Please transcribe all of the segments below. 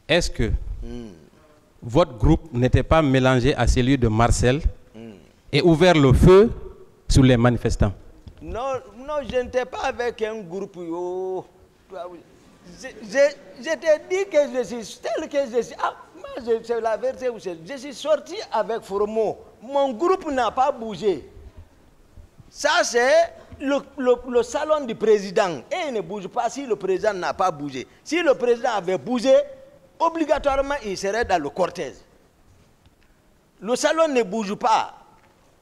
est-ce que votre groupe n'était pas mélangé à celui de Marcel et ouvert le feu sur les manifestants? Non, non, je n'étais pas avec un groupe. Je t'ai dit que je suis tel que je suis. Ah, moi, c'est la vérité. Je suis sorti avec Foromo. Mon groupe n'a pas bougé. Ça, c'est le salon du président. Et il ne bouge pas si le président n'a pas bougé. Si le président avait bougé, obligatoirement, il serait dans le cortège. Le salon ne bouge pas.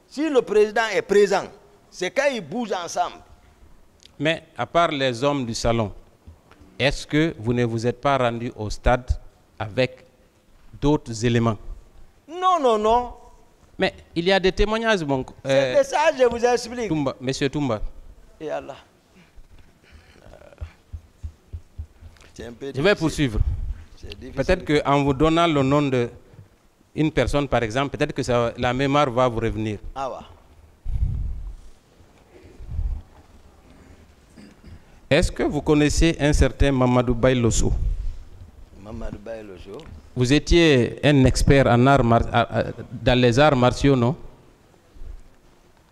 Si le président est présent, c'est quand ils bougent ensemble. Mais à part les hommes du salon, est-ce que vous ne vous êtes pas rendu au stade avec d'autres éléments? Non, non, non. Mais il y a des témoignages, c'est ça, je vous explique. Monsieur Toumba. Et Allah. Je vais poursuivre. Peut-être qu'en vous donnant le nom d'une personne, par exemple, peut-être que la mémoire va vous revenir. Ah ouais. Est-ce que vous connaissez un certain Mamadou Baylosso? Mamadou Baylosso. Vous étiez un expert en dans les arts martiaux, non?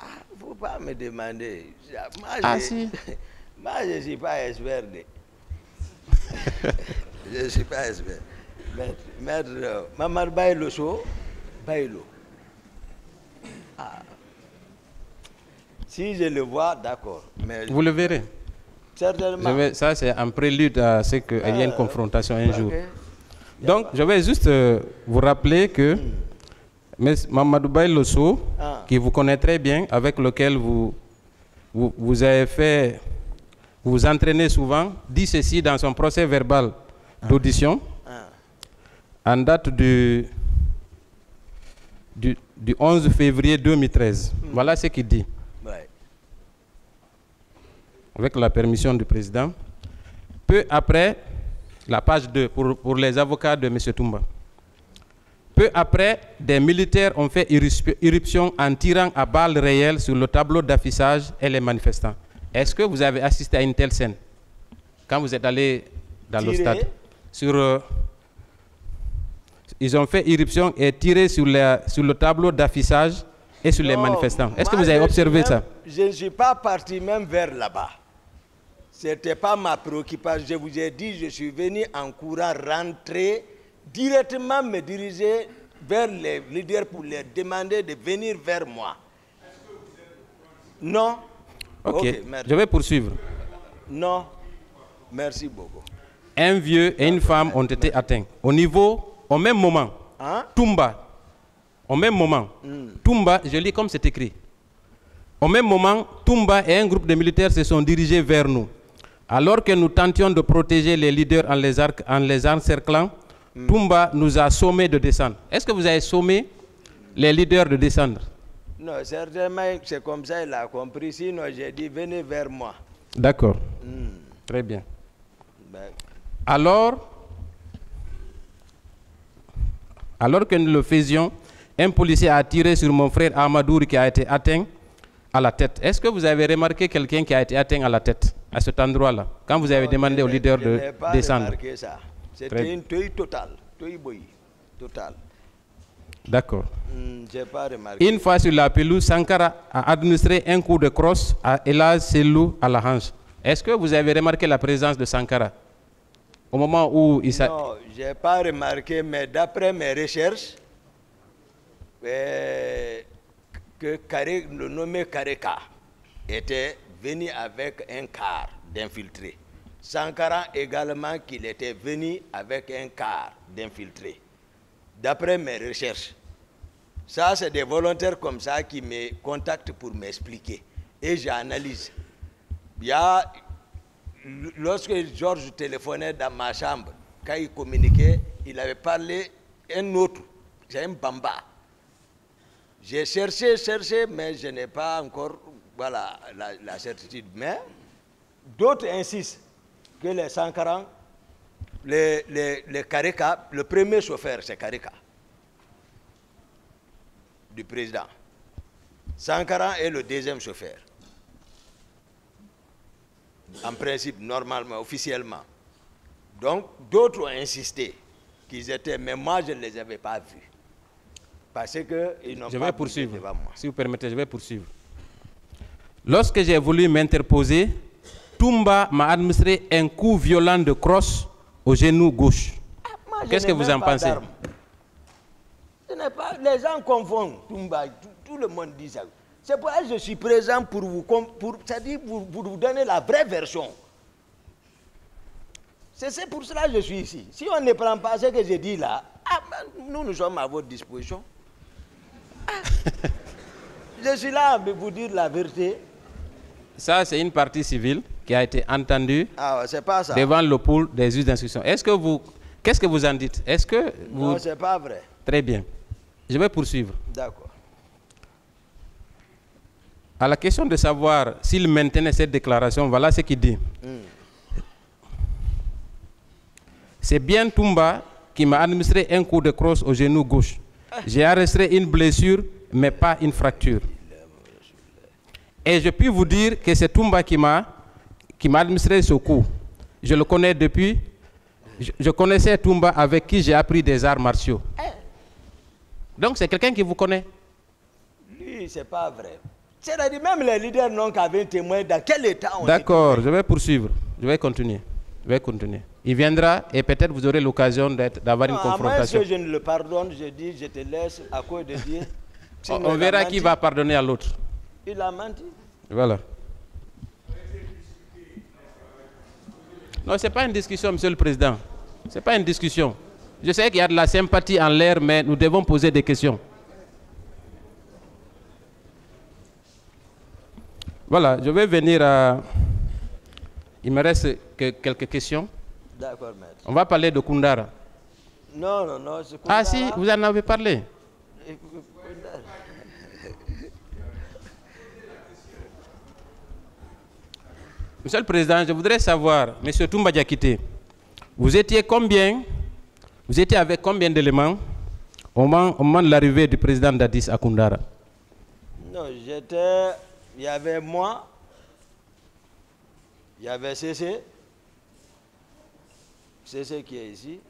Ah, il ne faut pas me demander. Moi, si. Moi, je ne suis pas expert. Je ne suis pas expert. Maître Mamadou Baylosso, Baylo. Ah. Si je le vois, d'accord. Vous le verrez. Certainement. Ça, c'est un prélude à ce qu'il y ait une confrontation un jour. Okay. Donc, je vais juste vous rappeler que Mamadou Baylosso, qui vous connaît très bien, avec lequel vous avez fait, vous entraînez souvent, dit ceci dans son procès verbal d'audition, en date du 11 février 2013. Voilà ce qu'il dit. Ouais. Avec la permission du président. Peu après, la page 2 pour les avocats de M. Toumba. Peu après, des militaires ont fait irruption en tirant à balles réelles sur le tableau d'affichage et les manifestants. Est-ce que vous avez assisté à une telle scène quand vous êtes allé dans le stade? Ils ont fait irruption et tiré sur le tableau d'affichage et sur les manifestants. Est-ce que vous avez observé ça? Je ne suis pas parti même vers là-bas. Ce n'était pas ma préoccupation. Je vous ai dit, je suis venu en courant rentrer, directement me diriger vers les leaders pour leur demander de venir vers moi. Non. Ok, je vais poursuivre. Non. Merci beaucoup. Un vieux et une femme ont été atteints. Au même moment, Toumba, au même moment, Toumba, je lis comme c'est écrit. Au même moment, Toumba et un groupe de militaires se sont dirigés vers nous. Alors que nous tentions de protéger les leaders en les encerclant, Toumba nous a sommés de descendre. Est-ce que vous avez sommé les leaders de descendre? Non, certainement, c'est comme ça qu'il a compris. Sinon, j'ai dit, venez vers moi. D'accord. Très bien. Alors que nous le faisions, un policier a tiré sur mon frère Amadour qui a été atteint à la tête. Est-ce que vous avez remarqué quelqu'un qui a été atteint à la tête, à cet endroit-là, quand vous avez demandé au leader de descendre? C'était une tuerie totale. Totale. D'accord. J'ai pas remarqué. Une fois sur la pelouse, Sankara a administré un coup de crosse à Elaz Selou à la hanche. Est-ce que vous avez remarqué la présence de Sankara au moment où il s'est... Non, je n'ai pas remarqué, mais d'après mes recherches, que le nommé Kareka était venu avec un quart d'infiltrés. Sankara également qu'il était venu avec un quart d'infiltrés. D'après mes recherches. Ça, c'est des volontaires comme ça qui me contactent pour m'expliquer. Et j'analyse. Lorsque Georges téléphonait dans ma chambre, quand il communiquait, il avait parlé un autre, c'est un Bamba. J'ai cherché, mais je n'ai pas encore la certitude. Mais d'autres insistent que les Sankara, les Kareka, le premier chauffeur, c'est Kareka, du président. Sankara est le deuxième chauffeur. En principe, normalement, officiellement. Donc, d'autres ont insisté. qu'ils étaient, mais moi, je ne les avais pas vus. Parce qu'ils n'ont pas... Je vais poursuivre. Si vous permettez, je vais poursuivre. Lorsque j'ai voulu m'interposer, Toumba m'a administré un coup violent de crosse au genou gauche. Qu'est-ce que vous en pensez? Les gens confondent Toumba, tout le monde dit ça. C'est pour ça que je suis présent pour c'est-à-dire pour vous donner la vraie version. C'est pour cela que je suis ici. Si on ne prend pas ce que je dis là, nous sommes à votre disposition. Je suis là pour vous dire la vérité. Ça, c'est une partie civile qui a été entendue C'est pas ça. devant le pool des juges d'instruction. Qu'est-ce que vous en dites? Est-ce que vous... Non, c'est pas vrai. Très bien. Je vais poursuivre. D'accord. À la question de savoir s'il maintenait cette déclaration, voilà ce qu'il dit. C'est bien Toumba qui m'a administré un coup de crosse au genou gauche. J'ai enregistré une blessure, mais pas une fracture. Et je puis vous dire que c'est Toumba qui m'a administré ce coup. Je le connais depuis. Je connaissais Toumba avec qui j'ai appris des arts martiaux. Donc c'est quelqu'un qui vous connaît. Lui, c'est pas vrai. C'est-à-dire même les leaders n'ont qu'à témoigner dans quel état on est. D'accord, je vais poursuivre. Je vais continuer. Il viendra et peut-être vous aurez l'occasion d'avoir une confrontation. Que je ne le pardonne, je dis, je te laisse à cause de Dieu. On verra qui va pardonner à l'autre. Il a menti. Voilà. Non, ce n'est pas une discussion, Monsieur le Président. Ce n'est pas une discussion. Je sais qu'il y a de la sympathie en l'air, mais nous devons poser des questions. Voilà, je vais venir à... Il me reste quelques questions. D'accord, maître. On va parler de Koundara. Non, c'est Koundara. Ah si, vous en avez parlé. Monsieur le Président, je voudrais savoir, Monsieur Toumba Diakité, vous étiez avec combien d'éléments au moment de l'arrivée du président Dadis à Koundara? Non, il y avait moi, il y avait CC qui est ici,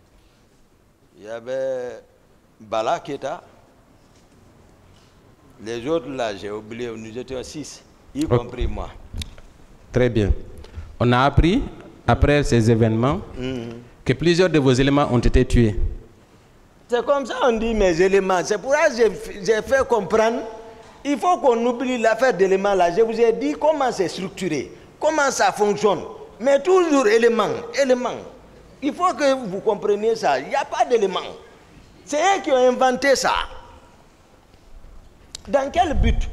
il y avait Bala Keta, les autres là, j'ai oublié, nous étions 6, y compris moi. Très bien. On a appris, après ces événements, que plusieurs de vos éléments ont été tués. C'est comme ça on dit mes éléments. C'est pour ça que j'ai fait comprendre. Il faut qu'on oublie l'affaire d'éléments là. Je vous ai dit comment c'est structuré, comment ça fonctionne. Mais toujours éléments. Il faut que vous compreniez ça. Il n'y a pas d'éléments. C'est eux qui ont inventé ça. Dans quel but?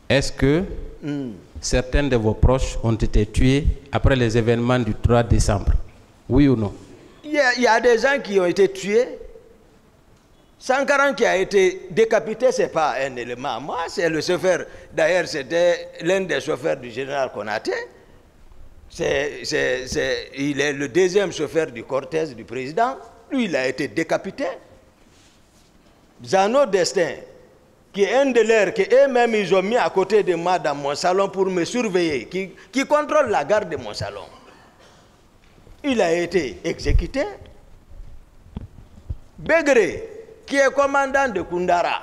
Est-ce que certains de vos proches ont été tués après les événements du 3 décembre? Oui ou non? Il y a des gens qui ont été tués. Sankaran qui a été décapité, ce n'est pas un élément. Moi, c'est le chauffeur. D'ailleurs, c'était l'un des chauffeurs du général Konaté. Il est le deuxième chauffeur du cortège du président. Lui, il a été décapité. Zano Destin, qui est un de leurs, qu'eux-mêmes ils ont mis à côté de moi dans mon salon pour me surveiller, qui contrôle la garde de mon salon. Il a été exécuté. Begré, qui est commandant de Koundara,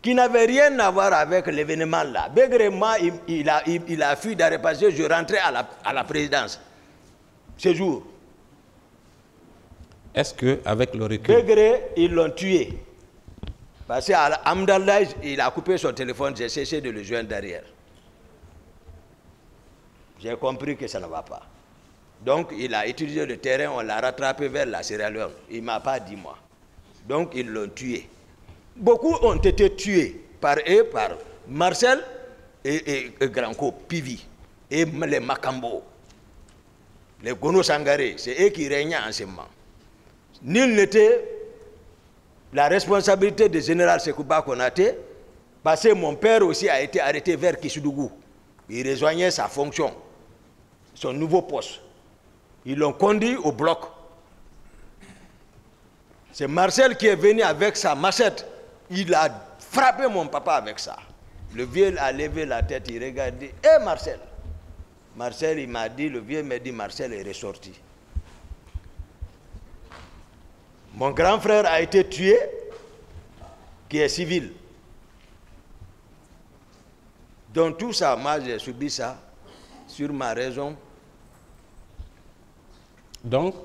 qui n'avait rien à voir avec l'événement là. Begré, moi, il a fui d'arrêt parce que je rentrais à la présidence ce jour. Est-ce qu'avec le recul... Begré, ils l'ont tué. Parce qu'à Amdallah, il a coupé son téléphone, j'ai cessé de le joindre derrière. J'ai compris que ça ne va pas. Donc, il a utilisé le terrain, on l'a rattrapé vers la Sierra Leone. Il ne m'a pas dit moi. Donc, ils l'ont tué. Beaucoup ont été tués par eux, par Marcel et Granco, Pivi, et les Makambo, les Gono Sangaré. C'est eux qui régnaient en ce moment. Nul n'était la responsabilité du général Sekouba Konaté, parce que mon père aussi a été arrêté vers Kissoudou. Il rejoignait sa fonction, son nouveau poste. Ils l'ont conduit au bloc. C'est Marcel qui est venu avec sa machette. Il a frappé mon papa avec ça. Le vieux a levé la tête, il regardait. Hé Marcel! Marcel, il m'a dit, le vieux m'a dit, Marcel est ressorti. Mon grand frère a été tué, qui est civil. Donc tout ça, moi j'ai subi ça sur ma raison. Donc,